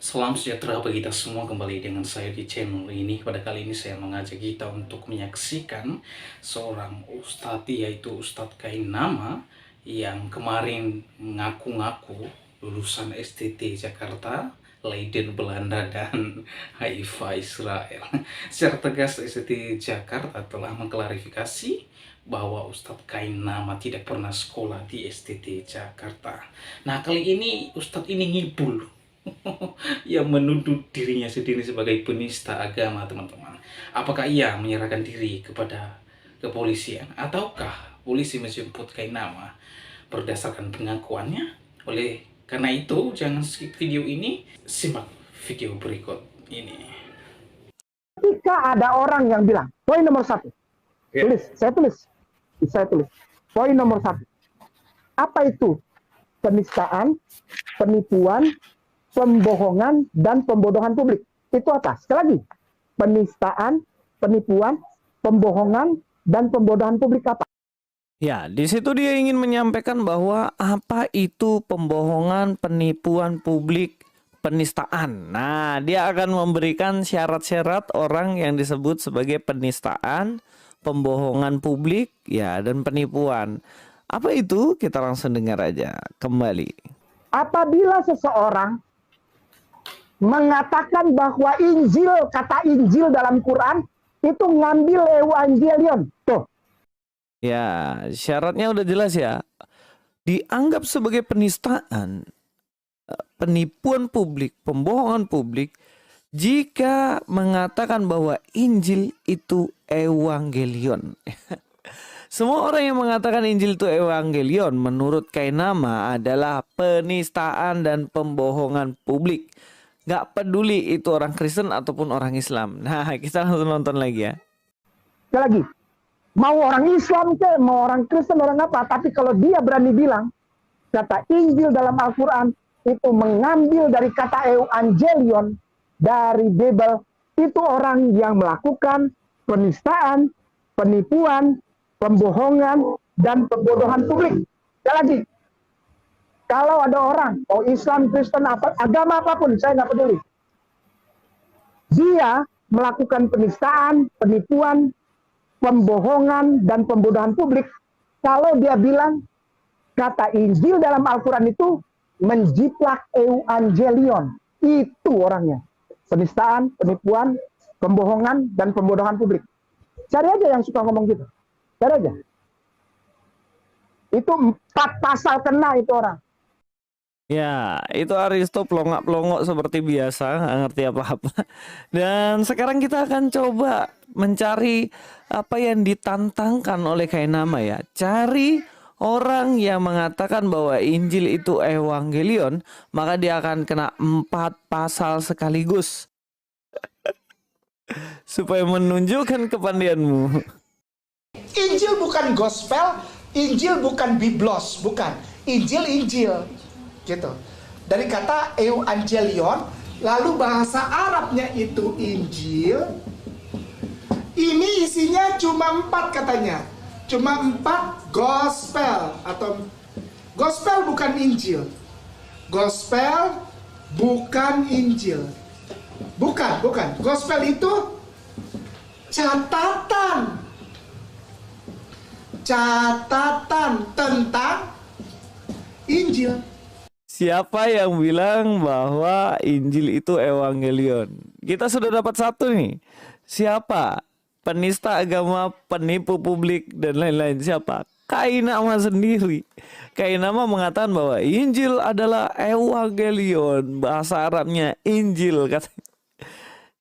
Salam sejahtera bagi kita semua, kembali dengan saya di channel ini. Pada kali ini saya mengajak kita untuk menyaksikan seorang ustadz, yaitu Ustadz Kainama, yang kemarin mengaku-ngaku lulusan STT Jakarta, Leiden Belanda, dan Haifa Israel. Secara tegas STT Jakarta telah mengklarifikasi bahwa Ustadz Kainama tidak pernah sekolah di STT Jakarta. Nah, kali ini Ustadz ini ngibul yang menuduh dirinya sendiri sebagai penista agama, teman-teman. Apakah ia menyerahkan diri kepada kepolisian, ataukah polisi menjemput Kainama berdasarkan pengakuannya? Oleh karena itu, jangan skip video ini, simak video berikut ini. Ketika ada orang yang bilang, poin nomor 1, saya tulis, poin nomor 1, apa itu penistaan, penipuan, pembohongan, dan pembodohan publik? Itu apa? Sekali lagi, penistaan, penipuan, pembohongan, dan pembodohan publik apa? Ya, di situ dia ingin menyampaikan bahwa apa itu pembohongan, penipuan publik, penistaan. Nah, dia akan memberikan syarat-syarat orang yang disebut sebagai penistaan, pembohongan publik, ya, dan penipuan. Apa itu? Kita langsung dengar aja kembali. Apabila seseorang mengatakan bahwa Injil, kata Injil dalam Quran itu ngambil Evangelion, tuh. Ya, syaratnya udah jelas ya. Dianggap sebagai penistaan, penipuan publik, pembohongan publik, jika mengatakan bahwa Injil itu Evangelion. Semua orang yang mengatakan Injil itu Evangelion menurut Kainama adalah penistaan dan pembohongan publik. Gak peduli itu orang Kristen ataupun orang Islam. Nah, kita langsung nonton lagi ya. Sekali lagi, mau orang Islam ke, mau orang Kristen, orang apa, tapi kalau dia berani bilang kata Injil dalam Al-Quran itu mengambil dari kata Evangelion dari Bible, itu orang yang melakukan penistaan, penipuan, pembohongan, dan pembodohan publik. Sekali lagi, kalau ada orang, mau Islam, Kristen, apa, agama apapun, saya nggak peduli, dia melakukan penistaan, penipuan, pembohongan, dan pembodohan publik, kalau dia bilang kata Injil dalam Al-Quran itu menjiplak Evangelion, itu orangnya. Penistaan, penipuan, pembohongan, dan pembodohan publik. Cari aja yang suka ngomong gitu. Cari aja. Itu 4 pasal kena itu orang. Ya, itu Aristo pelongok-pelongok seperti biasa, nggak ngerti apa-apa. Dan sekarang kita akan coba mencari apa yang ditantangkan oleh Kainama ya. Cari orang yang mengatakan bahwa Injil itu Evangelion, maka dia akan kena 4 pasal sekaligus. Supaya menunjukkan kepandaianmu. Injil bukan gospel, Injil bukan biblos, bukan. Injil, gitu. Dari kata Evangelion, lalu bahasa Arabnya itu Injil. Ini isinya cuma 4 katanya. Cuma 4 gospel, atau gospel bukan Injil. Gospel bukan Injil. Bukan. Gospel itu catatan tentang Injil. Siapa yang bilang bahwa Injil itu Evangelion? Kita sudah dapat satu nih. Siapa? Penista agama, penipu publik, dan lain-lain. Siapa? Kainama sendiri. Kainama mengatakan bahwa Injil adalah Evangelion. Bahasa Arabnya Injil, katanya.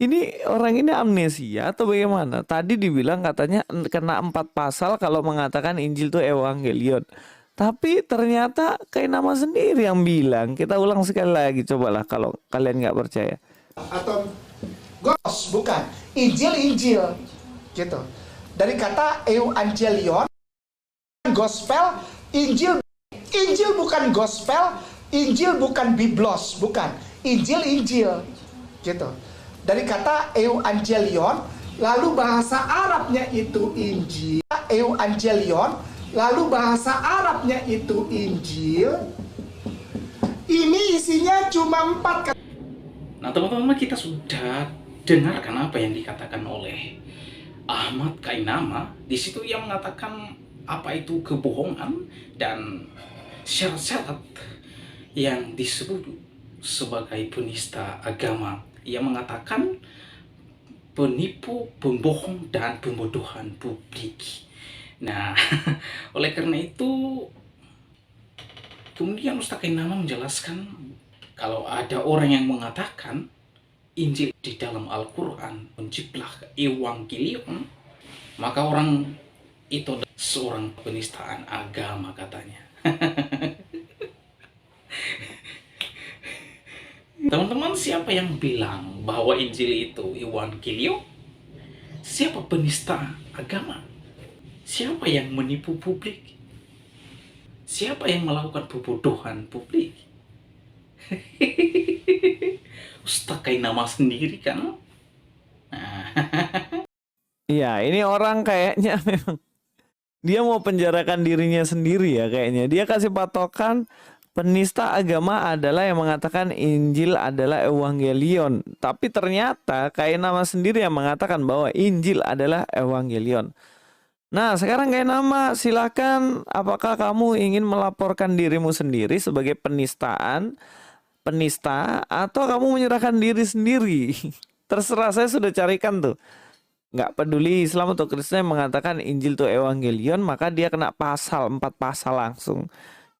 Ini orang ini amnesia atau bagaimana? Tadi dibilang katanya kena 4 pasal kalau mengatakan Injil itu Evangelion. Tapi ternyata Kainama sendiri yang bilang. Kita ulang sekali lagi, cobalah kalau kalian nggak percaya. Atau bukan. Injil, gitu. Dari kata Evangelion, gospel, Injil bukan gospel, Injil bukan biblos, bukan. Injil, gitu. Dari kata Evangelion, lalu bahasa Arabnya itu Injil. Evangelion, lalu bahasa Arabnya itu Injil. Ini isinya cuma 4 kata. Nah, teman-teman, kita sudah dengarkan apa yang dikatakan oleh Ahmad Kainama. Di situ ia mengatakan apa itu kebohongan dan syarat-syarat yang disebut sebagai penista agama. Ia mengatakan penipu, pembohong, dan pembodohan publik. Nah, oleh karena itu, kemudian Ustaz Kainama menjelaskan kalau ada orang yang mengatakan Injil di dalam Al-Quran menjiplak Evangelion, maka orang itu adalah seorang penistaan agama, katanya. Teman-teman, siapa yang bilang bahwa Injil itu Evangelion? Siapa penista agama? Siapa yang menipu publik? Siapa yang melakukan pembodohan publik? Ustaz Kainama sendiri kan? Iya, ini orang kayaknya memang dia mau penjarakan dirinya sendiri ya kayaknya. Dia kasih patokan penista agama adalah yang mengatakan Injil adalah Evangelion. Tapi ternyata Kainama sendiri yang mengatakan bahwa Injil adalah Evangelion. Nah, sekarang Kainama, silakan, apakah kamu ingin melaporkan dirimu sendiri sebagai penista atau kamu menyerahkan diri sendiri? Terserah, saya sudah carikan tuh. Nggak peduli Islam atau Kristen yang mengatakan Injil itu Evangelion, maka dia kena 4 pasal langsung.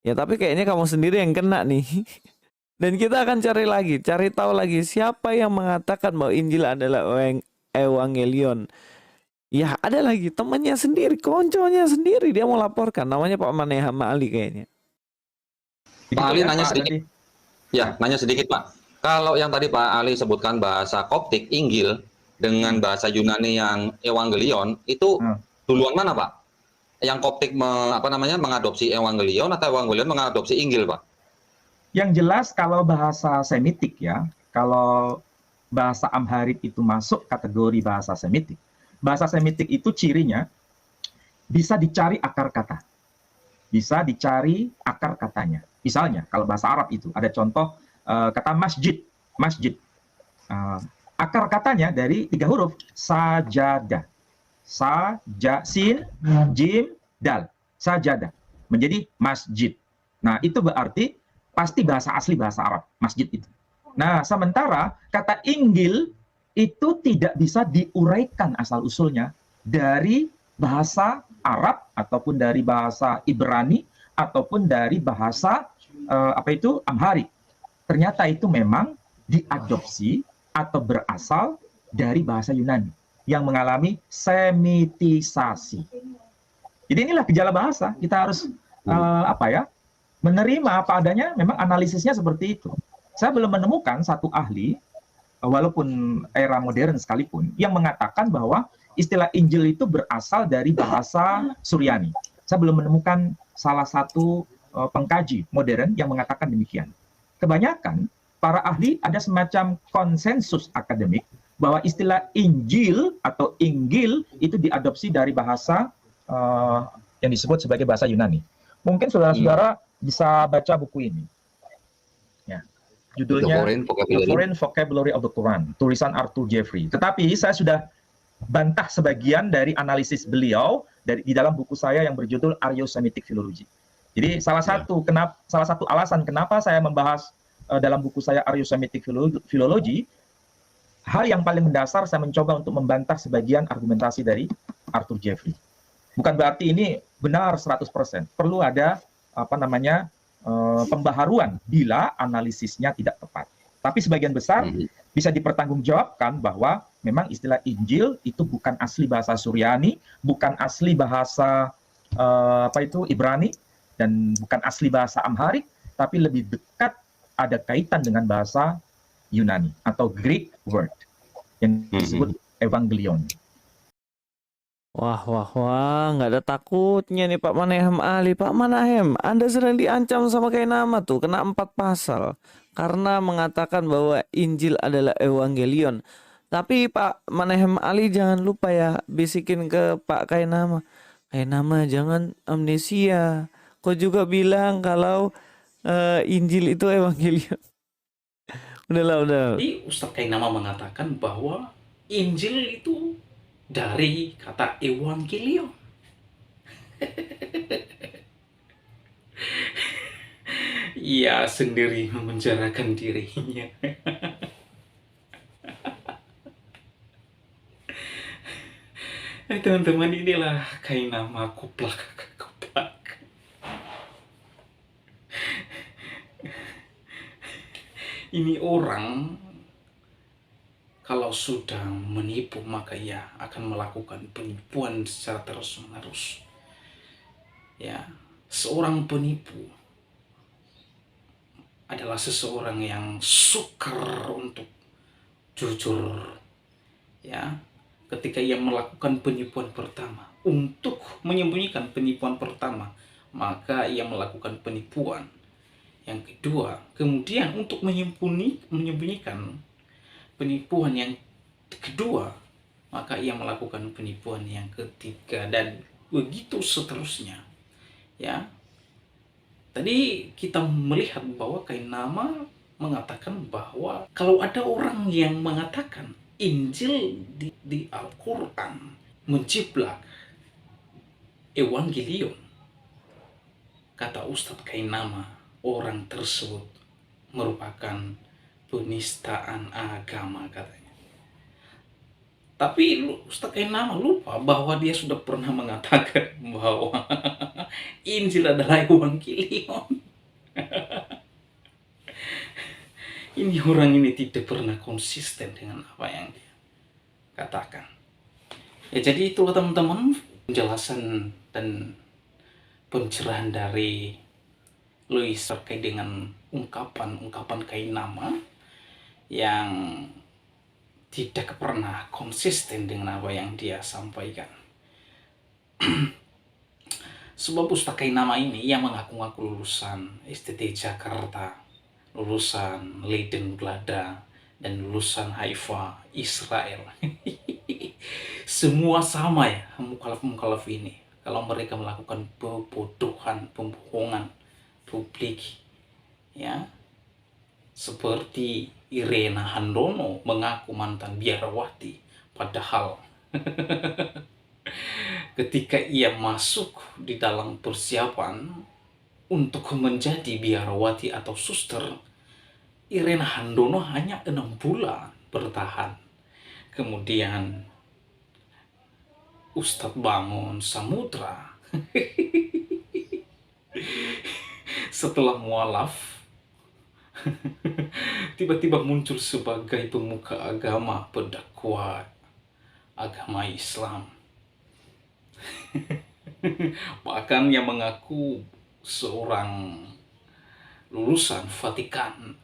Ya, tapi kayaknya kamu sendiri yang kena nih. Dan kita akan cari tahu lagi siapa yang mengatakan bahwa Injil adalah Evangelion. Ya, ada lagi temannya sendiri, konconya sendiri, dia mau laporkan, namanya Pak Maneham Ali kayaknya. Pak Ali nanya sedikit. Ya, nanya sedikit, Pak. Kalau yang tadi Pak Ali sebutkan bahasa Koptik, Injil, dengan bahasa Yunani yang Evangelion, itu duluan mana, Pak? Yang Koptik mengadopsi Evangelion atau Evangelion mengadopsi Injil, Pak? Yang jelas kalau bahasa Semitik ya, kalau bahasa Amharik itu masuk kategori bahasa Semitik. Bahasa Semitik itu cirinya bisa dicari akar kata. Bisa dicari akar katanya. Misalnya kalau bahasa Arab itu ada contoh kata masjid. Masjid. Akar katanya dari 3 huruf. Sajadah. Sin, jim, dal. Sajadah. Menjadi masjid. Nah, itu berarti pasti bahasa asli bahasa Arab. Masjid itu. Nah, sementara kata Injil itu tidak bisa diuraikan asal-usulnya dari bahasa Arab ataupun dari bahasa Ibrani ataupun dari bahasa Amharik. Ternyata itu memang diadopsi atau berasal dari bahasa Yunani yang mengalami semitisasi. Jadi inilah gejala bahasa. Kita harus menerima apa adanya. Memang analisisnya seperti itu. Saya belum menemukan satu ahli walaupun era modern sekalipun, yang mengatakan bahwa istilah Injil itu berasal dari bahasa Suryani. Saya belum menemukan salah satu pengkaji modern yang mengatakan demikian. Kebanyakan para ahli ada semacam konsensus akademik bahwa istilah Injil atau Inggil itu diadopsi dari bahasa yang disebut sebagai bahasa Yunani. Mungkin saudara-saudara bisa baca buku ini. Judulnya The Foreign Vocabulary of the Quran, tulisan Arthur Jeffrey. Tetapi saya sudah bantah sebagian dari analisis beliau di dalam buku saya yang berjudul Aryo-Semitic Philology. Jadi salah satu alasan kenapa saya membahas dalam buku saya Aryo-Semitic Philology, hal yang paling mendasar saya mencoba untuk membantah sebagian argumentasi dari Arthur Jeffrey. Bukan berarti ini benar 100%. Perlu ada pembaharuan bila analisisnya tidak tepat. Tapi sebagian besar bisa dipertanggungjawabkan bahwa memang istilah Injil itu bukan asli bahasa Suryani, bukan asli bahasa Ibrani, dan bukan asli bahasa Amharik, tapi lebih dekat ada kaitan dengan bahasa Yunani atau Greek word yang disebut Evangelion. Wah, nggak ada takutnya nih Pak Maneham Ali. Pak Maneham, Anda sedang diancam sama Kainama tuh, kena 4 pasal. Karena mengatakan bahwa Injil adalah Evangelion. Tapi Pak Maneham Ali jangan lupa ya, bisikin ke Pak Kainama. Kainama jangan amnesia. Kau juga bilang kalau Injil itu Evangelion. Udah. Jadi Ustadz Kainama mengatakan bahwa Injil itu dari kata evangelion. Ia sendiri memenjarakan dirinya. Teman-teman, inilah Kainama kuplak. Ini orang kalau sudah menipu maka ia akan melakukan penipuan secara terus-menerus. Ya, seorang penipu adalah seseorang yang sukar untuk jujur. Ya, ketika ia melakukan penipuan pertama, untuk menyembunyikan penipuan pertama, maka ia melakukan penipuan yang kedua. Kemudian untuk menyembunyikan penipuan yang kedua, maka ia melakukan penipuan yang ketiga, dan begitu seterusnya. Ya, tadi kita melihat bahwa Kainama mengatakan bahwa kalau ada orang yang mengatakan Injil di Al-Quran menjiplak evangelion, kata Ustadz Kainama, orang tersebut merupakan penistaan agama, katanya. Tapi Ustadz Kainama lupa bahwa dia sudah pernah mengatakan bahwa Injil adalah evangelion. Ini orang ini tidak pernah konsisten dengan apa yang dia katakan. Ya, jadi itulah teman-teman penjelasan dan pencerahan dari Louis terkait dengan ungkapan-ungkapan Kainama yang tidak pernah konsisten dengan apa yang dia sampaikan. Sebab Ustadz Kainama ini yang mengaku-ngaku lulusan STT Jakarta, lulusan Leiden Glada, dan lulusan Haifa Israel. Semua sama ya, mukallaf ini. Kalau mereka melakukan pembodohan, pembohongan publik, ya, seperti Irena Handono mengaku mantan biarawati, padahal ketika ia masuk di dalam persiapan untuk menjadi biarawati atau suster, Irena Handono hanya 6 bulan bertahan. Kemudian Ustadz Bangun Samudra setelah mualaf tiba-tiba muncul sebagai pemuka agama, pendakwah agama Islam. Bahkan yang mengaku seorang lulusan Vatikan,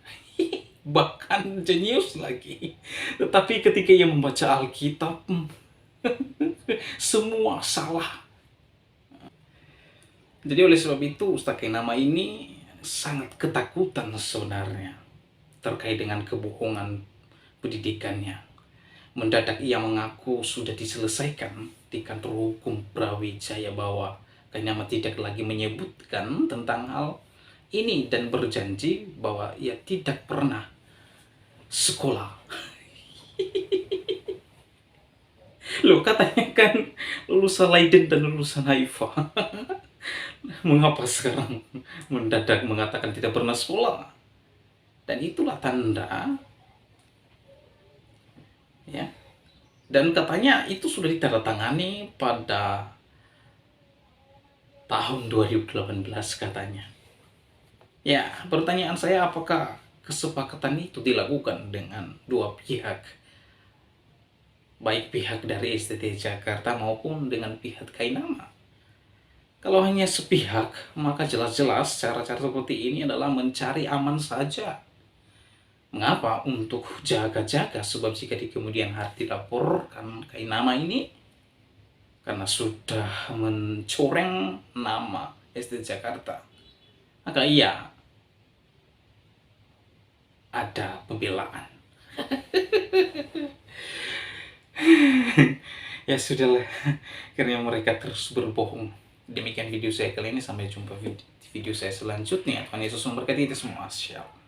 bahkan jenius lagi. Tetapi ketika ia membaca Alkitab, semua salah. Jadi oleh sebab itu Ustadz Kainama ini sangat ketakutan sebenarnya terkait dengan kebohongan pendidikannya. Mendadak ia mengaku sudah diselesaikan di kantor hukum Brawijaya bahwa Kainama tidak lagi menyebutkan tentang hal ini dan berjanji bahwa ia tidak pernah sekolah. Loh, katanya kan lulusan Leiden dan lulusan Haifa. Mengapa sekarang mendadak mengatakan tidak pernah sekolah? Dan itulah tanda, ya. Dan katanya itu sudah ditandatangani pada tahun 2018 katanya. Ya, pertanyaan saya, apakah kesepakatan itu dilakukan dengan dua pihak? Baik pihak dari STT Jakarta maupun dengan pihak Kainama. Kalau hanya sepihak, maka jelas-jelas cara-cara seperti ini adalah mencari aman saja. Mengapa? Untuk jaga-jaga, sebab jika di kemudian hari dilaporkan Kainama ini, karena sudah mencoreng nama STT Jakarta, maka ia ada pembelaan. Ya sudahlah, karena mereka terus berbohong. Demikian video saya kali ini, sampai jumpa video saya selanjutnya. Tuhan Yesus memberkati kita semua. Shalom.